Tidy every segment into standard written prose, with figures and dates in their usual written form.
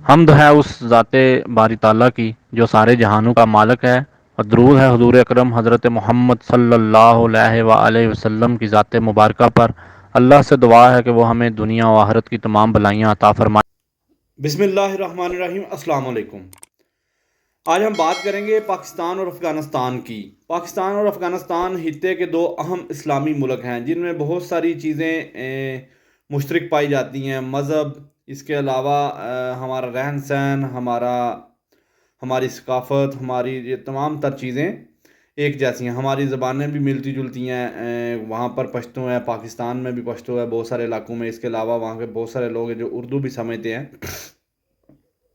حمد ہے اس ذات باری تعالیٰ کی جو سارے جہانوں کا مالک ہے، اور درود ہے حضور اکرم حضرت محمد صلی اللہ علیہ وآلہ وسلم کی ذات مبارکہ پر۔ اللہ سے دعا ہے کہ وہ ہمیں دنیا و آخرت کی تمام بلائیاں عطا فرمائے۔ بسم اللہ الرحمن الرحیم۔ السلام علیکم۔ آج ہم بات کریں گے پاکستان اور افغانستان کی۔ پاکستان اور افغانستان خطے کے دو اہم اسلامی ملک ہیں جن میں بہت ساری چیزیں مشترک پائی جاتی ہیں، مذہب، اس کے علاوہ ہمارا رہن سہن، ہماری ثقافت، ہماری یہ تمام تر چیزیں ایک جیسی ہیں۔ ہماری زبانیں بھی ملتی جلتی ہیں، وہاں پر پشتو ہے، پاکستان میں بھی پشتو ہے بہت سارے علاقوں میں، اس کے علاوہ وہاں کے بہت سارے لوگ ہیں جو اردو بھی سمجھتے ہیں۔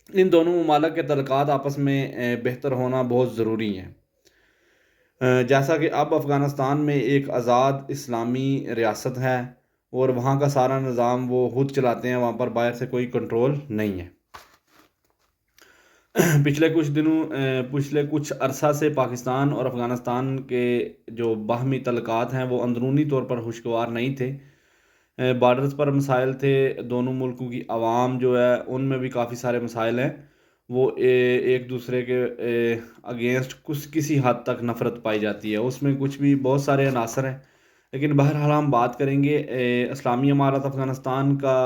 ان دونوں ممالک کے تعلقات آپس میں بہتر ہونا بہت ضروری ہے، جیسا کہ اب افغانستان میں ایک آزاد اسلامی ریاست ہے اور وہاں کا سارا نظام وہ خود چلاتے ہیں، وہاں پر باہر سے کوئی کنٹرول نہیں ہے۔ پچھلے کچھ عرصہ سے پاکستان اور افغانستان کے جو باہمی تعلقات ہیں وہ اندرونی طور پر خوشگوار نہیں تھے۔ بارڈرز پر مسائل تھے، دونوں ملکوں کی عوام جو ہے ان میں بھی کافی سارے مسائل ہیں، وہ ایک دوسرے کے اگینسٹ کسی حد تک نفرت پائی جاتی ہے، اس میں کچھ بھی بہت سارے عناصر ہیں، لیکن بہرحال ہم بات کریں گے اسلامی امارت افغانستان کا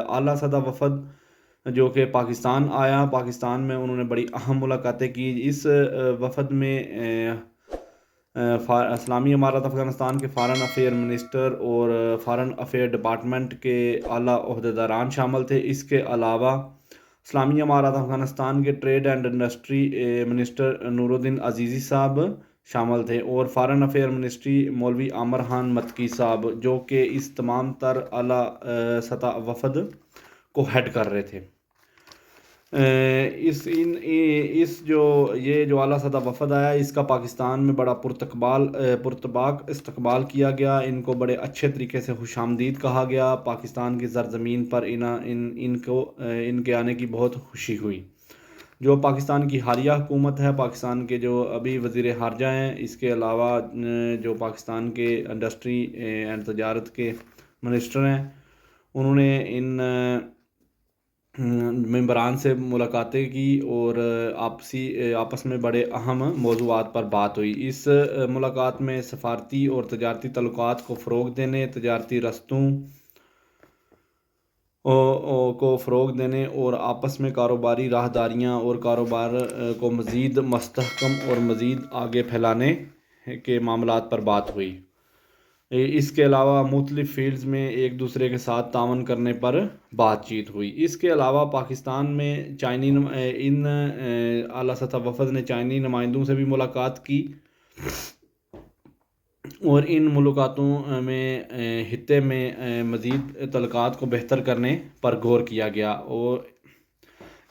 اعلیٰ سطح وفد جو کہ پاکستان آیا۔ پاکستان میں انہوں نے بڑی اہم ملاقاتیں کی۔ اس وفد میں اسلامی امارت افغانستان کے فارن افیئر منسٹر اور فارن افیئر ڈپارٹمنٹ کے اعلیٰ عہدیداران شامل تھے۔ اس کے علاوہ اسلامی امارت افغانستان کے ٹریڈ اینڈ انڈسٹری منسٹر نور الدین عزیزی صاحب شامل تھے، اور فارن افیئر منسٹری مولوی عامر خان متکی صاحب جو کہ اس تمام تر اعلیٰ سطح وفد کو ہیڈ کر رہے تھے۔ یہ جو اعلیٰ سطح وفد آیا، اس کا پاکستان میں بڑا پرتباک استقبال کیا گیا۔ ان کو بڑے اچھے طریقے سے خوش آمدید کہا گیا۔ پاکستان کی سرزمین پر ان کے آنے کی بہت خوشی ہوئی۔ جو پاکستان کی حالیہ حکومت ہے، پاکستان کے جو ابھی وزیر خارجہ ہیں، اس کے علاوہ جو پاکستان کے انڈسٹری اینڈ تجارت کے منسٹر ہیں، انہوں نے ان ممبران سے ملاقاتیں کی اور آپس میں بڑے اہم موضوعات پر بات ہوئی۔ اس ملاقات میں سفارتی اور تجارتی تعلقات کو فروغ دینے، تجارتی رستوں کو فروغ دینے اور آپس میں کاروباری راہداریاں اور کاروبار کو مزید مستحکم اور مزید آگے پھیلانے کے معاملات پر بات ہوئی۔ اس کے علاوہ مختلف فیلڈز میں ایک دوسرے کے ساتھ تعاون کرنے پر بات چیت ہوئی۔ اس کے علاوہ پاکستان میں ان اعلیٰ سطح وفد نے چائنی نمائندوں سے بھی ملاقات کی، اور ان ملاقاتوں میں خطے میں مزید تعلقات کو بہتر کرنے پر غور کیا گیا۔ اور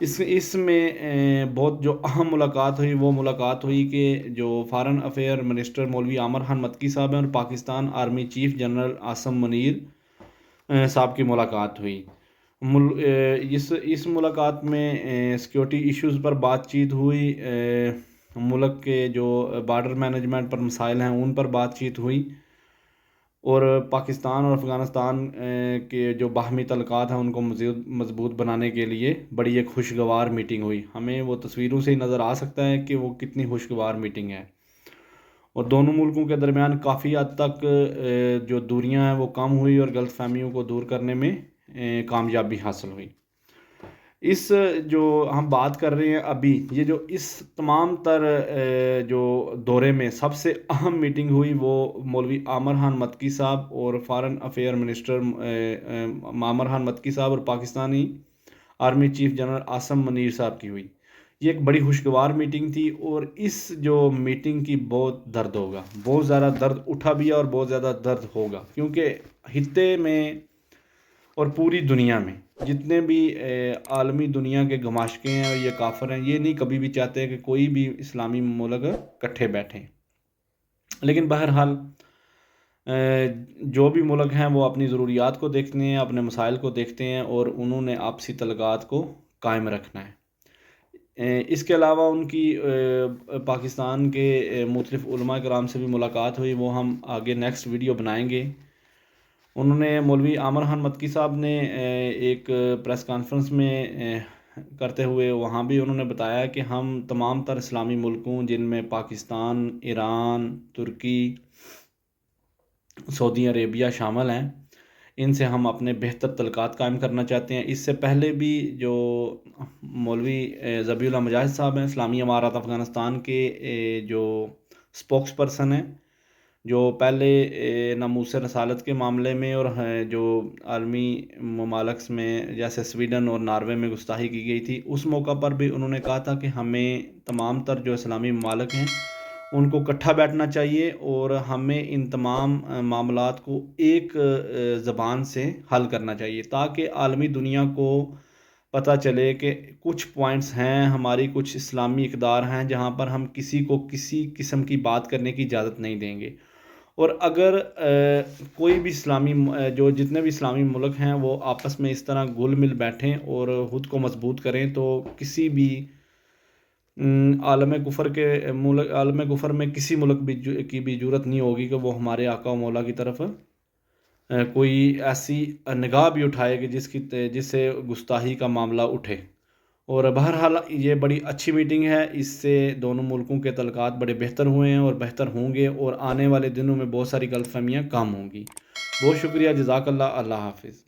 اس میں بہت جو اہم ملاقات ہوئی وہ ملاقات ہوئی کہ جو فارن افیئر منسٹر مولوی عامر خان متکی صاحب ہیں اور Pakistan army chief general Asim Munir صاحب کی ملاقات ہوئی۔ اس ملاقات میں سیکیورٹی ایشوز پر بات چیت ہوئی، ملک کے جو بارڈر مینجمنٹ پر مسائل ہیں ان پر بات چیت ہوئی، اور پاکستان اور افغانستان کے جو باہمی تعلقات ہیں ان کو مزید مضبوط بنانے کے لیے بڑی ایک خوشگوار میٹنگ ہوئی۔ ہمیں وہ تصویروں سے ہی نظر آ سکتا ہے کہ وہ کتنی خوشگوار میٹنگ ہے، اور دونوں ملکوں کے درمیان کافی حد تک جو دوریاں ہیں وہ کم ہوئی اور غلط فہمیوں کو دور کرنے میں کامیابی حاصل ہوئی۔ اس جو ہم بات کر رہے ہیں ابھی، یہ جو اس تمام تر جو دورے میں سب سے اہم میٹنگ ہوئی وہ مولوی عامر خان متکی صاحب اور foreign affair minister Aamir Khan متکی صاحب اور Pakistani army chief general Asim Munir صاحب کی ہوئی۔ یہ ایک بڑی خوشگوار میٹنگ تھی، اور اس جو میٹنگ کی بہت درد ہوگا، بہت زیادہ درد اٹھا بھی ہے اور بہت زیادہ درد ہوگا، کیونکہ خطے میں اور پوری دنیا میں جتنے بھی عالمی دنیا کے گماشقے ہیں اور یہ کافر ہیں، یہ نہیں کبھی بھی چاہتے کہ کوئی بھی اسلامی ملک کٹھے بیٹھیں، لیکن بہرحال جو بھی ملک ہیں وہ اپنی ضروریات کو دیکھتے ہیں، اپنے مسائل کو دیکھتے ہیں، اور انہوں نے آپسی تعلقات کو قائم رکھنا ہے۔ اس کے علاوہ ان کی پاکستان کے مختلف علماء کرام سے بھی ملاقات ہوئی، وہ ہم آگے نیکسٹ ویڈیو بنائیں گے۔ انہوں نے مولوی عامر خان متکی صاحب نے ایک پریس کانفرنس میں کرتے ہوئے وہاں بھی انہوں نے بتایا کہ ہم تمام تر اسلامی ملکوں جن میں پاکستان، ایران، ترکی، سعودی عربیہ شامل ہیں، ان سے ہم اپنے بہتر تعلقات قائم کرنا چاہتے ہیں۔ اس سے پہلے بھی جو مولوی ذبیح اللہ مجاہد صاحب ہیں، اسلامی امارات افغانستان کے جو اسپوکس پرسن ہیں، جو پہلے ناموس رسالت کے معاملے میں اور جو عالمی ممالک میں جیسے سویڈن اور ناروے میں گستاخی کی گئی تھی، اس موقع پر بھی انہوں نے کہا تھا کہ ہمیں تمام تر جو اسلامی ممالک ہیں ان کو اکٹھا بیٹھنا چاہیے اور ہمیں ان تمام معاملات کو ایک زبان سے حل کرنا چاہیے، تاکہ عالمی دنیا کو پتہ چلے کہ کچھ پوائنٹس ہیں، ہماری کچھ اسلامی اقدار ہیں جہاں پر ہم کسی کو کسی قسم کی بات کرنے کی اجازت نہیں دیں گے، اور اگر کوئی بھی اسلامی جو جتنے بھی اسلامی ملک ہیں وہ آپس میں اس طرح گل مل بیٹھیں اور خود کو مضبوط کریں تو کسی بھی عالم کفر میں کسی ملک کی بھی جرت نہیں ہوگی کہ وہ ہمارے آقا و مولا کی طرف کوئی ایسی نگاہ بھی اٹھائے کہ جس سے گستاخی کا معاملہ اٹھے۔ اور بہرحال یہ بڑی اچھی میٹنگ ہے، اس سے دونوں ملکوں کے تعلقات بڑے بہتر ہوئے ہیں اور بہتر ہوں گے، اور آنے والے دنوں میں بہت ساری غلط فہمیاں کم ہوں گی۔ بہت شکریہ، جزاک اللہ، اللہ حافظ۔